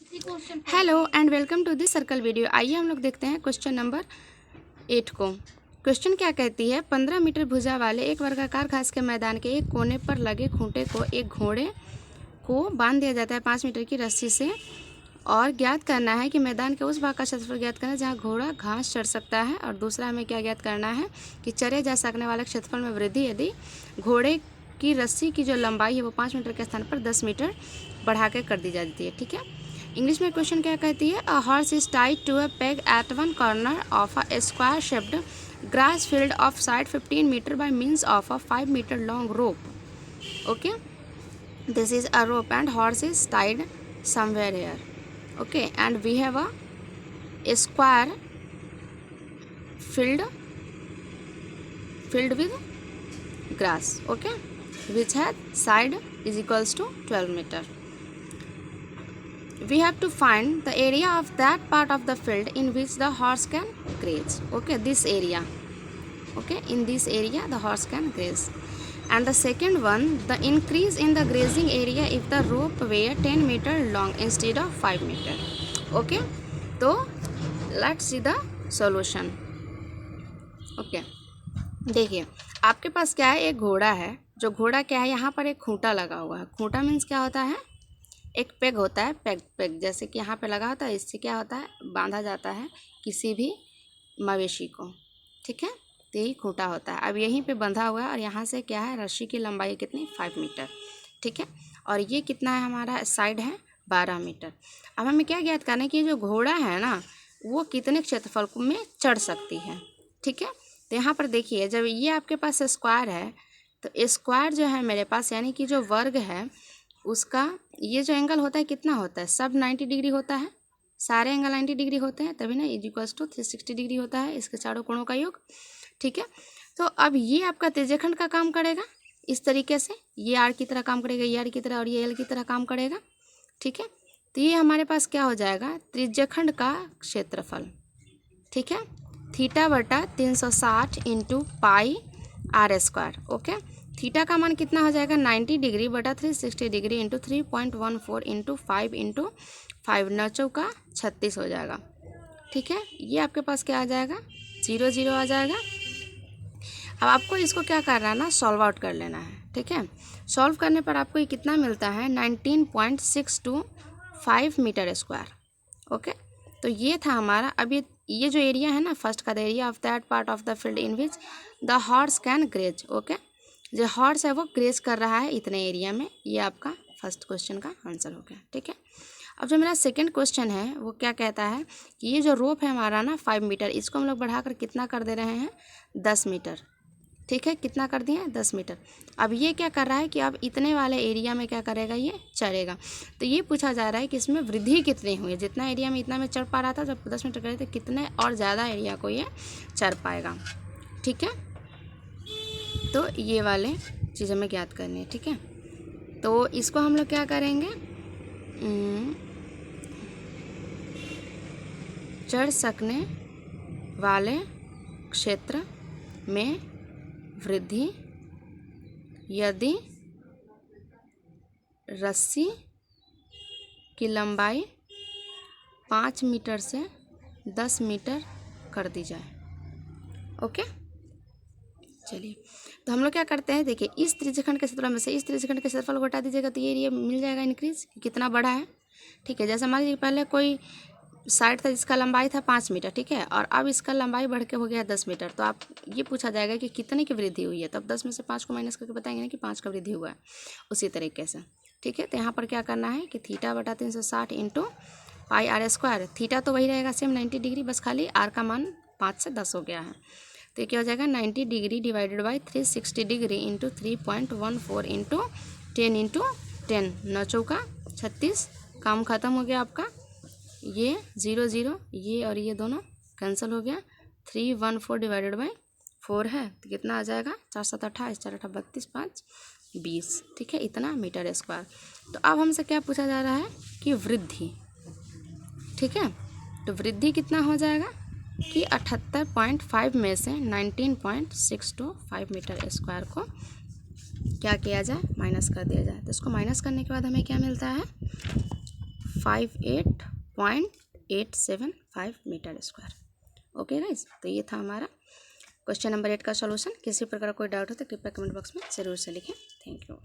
Hello and welcome to this circle video. आइए हम लोग देखते हैं क्वेश्चन नंबर 8 को। क्वेश्चन क्या कहती है, 15 मीटर भुजा वाले एक वर्गाकार घास के मैदान के एक कोने पर लगे खूंटे को एक घोड़े को बांध दिया जाता है 5 मीटर की रस्सी से, और ज्ञात करना है कि मैदान के उस भाग का क्षेत्रफल ज्ञात करना है जहाँ घोड़ा घास चढ़ सकता है, और दूसरा हमें क्या ज्ञात करना है कि चरे जा सकने वाले क्षेत्रफल में वृद्धि यदि घोड़े की रस्सी की जो लंबाई है वो 5 मीटर के स्थान पर 10 मीटर बढ़ा के कर दी जाती है। ठीक है, इंग्लिश में क्वेश्चन क्या कहती है, a horse is tied to a peg at one corner of a square shaped grass field of side 15 meter by means of a 5 meter long rope. Okay, this is a rope and horse is tied somewhere here. Okay, and we have a square filled with grass, okay, which has side is equals to 12 meter. We have to find the area of that part of the field in which the horse can graze. Okay, this area. Okay, in this area the horse can graze. And the second one, the increase in the grazing area if the rope were 10 meter long instead of 5 meter. Okay, तो let's see the solution. Okay, देखिए आपके पास क्या है, एक घोड़ा है। जो घोड़ा क्या है, यहाँ पर एक खूंटा लगा हुआ है। खूंटा मीन्स क्या होता है, एक पेग होता है। पेग जैसे कि यहाँ पे लगा होता है, इससे क्या होता है, बांधा जाता है किसी भी मवेशी को। ठीक है, तो यही खूंटा होता है। अब यहीं पे बंधा हुआ है और यहाँ से क्या है, रस्सी की लंबाई कितनी, 5 मीटर। ठीक है, और ये कितना है, हमारा साइड है 12 मीटर। अब हमें क्या ज्ञात करना है कि जो घोड़ा है ना वो कितने क्षेत्रफल में चढ़ सकती है। ठीक है, तो यहाँ पर देखिए, जब ये आपके पास स्क्वायर है तो स्क्वायर जो है मेरे पास, यानी कि जो वर्ग है उसका ये जो एंगल होता है कितना होता है, सब 90 डिग्री होता है। सारे एंगल 90 डिग्री होते हैं, तभी ना इज इक्वल्स टू 360 डिग्री होता है इसके चारों कोणों का योग। ठीक है, तो अब ये आपका त्रिज्यखंड का काम करेगा इस तरीके से, ये आर की तरह काम करेगा, ये आर की तरह, और ये एल की तरह काम करेगा। ठीक है, तो ये हमारे पास क्या हो जाएगा, त्रिज्यखंड का क्षेत्रफल। ठीक है, थीटा बटा 360 into pi r square. Okay, theta का मान कितना हो जाएगा, 90 डिग्री बटा 360 डिग्री इंटू 3.14 इंटू 5 इंटू 5, 9 चौका 36 हो जाएगा। ठीक है, ये आपके पास क्या आ जाएगा, 0 0 आ जाएगा। अब आपको इसको क्या करना है ना, सॉल्व आउट कर लेना है। ठीक है, सॉल्व करने पर आपको ये कितना मिलता है, 19.625 मीटर स्क्वायर। ओके, तो ये था हमारा। अब ये जो एरिया है ना, फर्स्ट का, the area of that part of the field in which the horse can graze. Okay, जो हॉर्स है वो ग्रेज कर रहा है इतने एरिया में। ये आपका फर्स्ट क्वेश्चन का आंसर हो गया। ठीक है, अब जो मेरा सेकंड क्वेश्चन है वो क्या कहता है कि ये जो रोप है हमारा ना 5 मीटर, इसको हम लोग बढ़ाकर कितना कर दे रहे हैं, 10 मीटर। ठीक है, कितना कर दिए, 10 मीटर। अब ये क्या कर रहा है कि अब इतने वाले एरिया में क्या करेगा, ये चढ़ेगा। तो ये पूछा जा रहा है कि इसमें वृद्धि कितनी हुई है। जितना एरिया में इतना में चढ़ पा रहा था जब 10 मीटर करे थे, कितने और ज़्यादा एरिया को ये चढ़ पाएगा। ठीक है, तो ये वाले चीज़ हमें ज्ञात करनी है। ठीक है, तो इसको हम लोग क्या करेंगे, चढ़ सकने वाले क्षेत्र में वृद्धि यदि रस्सी की लंबाई 5 मीटर से 10 मीटर कर दी जाए। ओके, चलिए तो हम लोग क्या करते हैं, देखिए इस त्रिज्यखंड के क्षेत्रफल में से इस त्रिज्यखंड के क्षेत्रफल को हटा दीजिएगा तो ये एरिया मिल जाएगा इंक्रीज, कितना बड़ा है। ठीक है, जैसे मान लीजिए पहले कोई साइड था जिसका लंबाई था 5 मीटर। ठीक है, और अब इसका लंबाई बढ़ के हो गया 10 मीटर। तो आप ये पूछा जाएगा कि कितने की वृद्धि हुई है, तब 10 में से 5 को माइनस करके बताएंगे ना कि 5 का वृद्धि हुआ है, उसी तरीके से। ठीक है, तो यहाँ पर क्या करना है कि थीटा बटा 360 into pi r square. Theta तो वही रहेगा सेम 90 डिग्री, बस खाली आर का मान 5 से 10 हो गया है। तो ये क्या हो जाएगा, 90 degree divided by 360 degree into 3.14 into 10 into 10, 9 चौका 36, काम ख़त्म हो गया आपका। ये 0 0, ये और ये दोनों कैंसिल हो गया। 314 डिवाइडेड बाई 4 है तो कितना आ जाएगा, 4 7 28, 4 8 32, 5 20। ठीक है, इतना मीटर स्क्वायर। तो अब हमसे क्या पूछा जा रहा है कि वृद्धि। ठीक है, तो वृद्धि कितना हो जाएगा कि 78.5 में से 19.625 मीटर स्क्वायर को क्या किया जाए, माइनस कर दिया जाए। तो इसको माइनस करने के बाद हमें क्या मिलता है, 58.875 मीटर स्क्वायर। ओके गाइज, तो ये था हमारा क्वेश्चन नंबर 8 का सॉल्यूशन। किसी प्रकार कोई डाउट हो तो कृपया कमेंट बॉक्स में ज़रूर से लिखें। Thank you.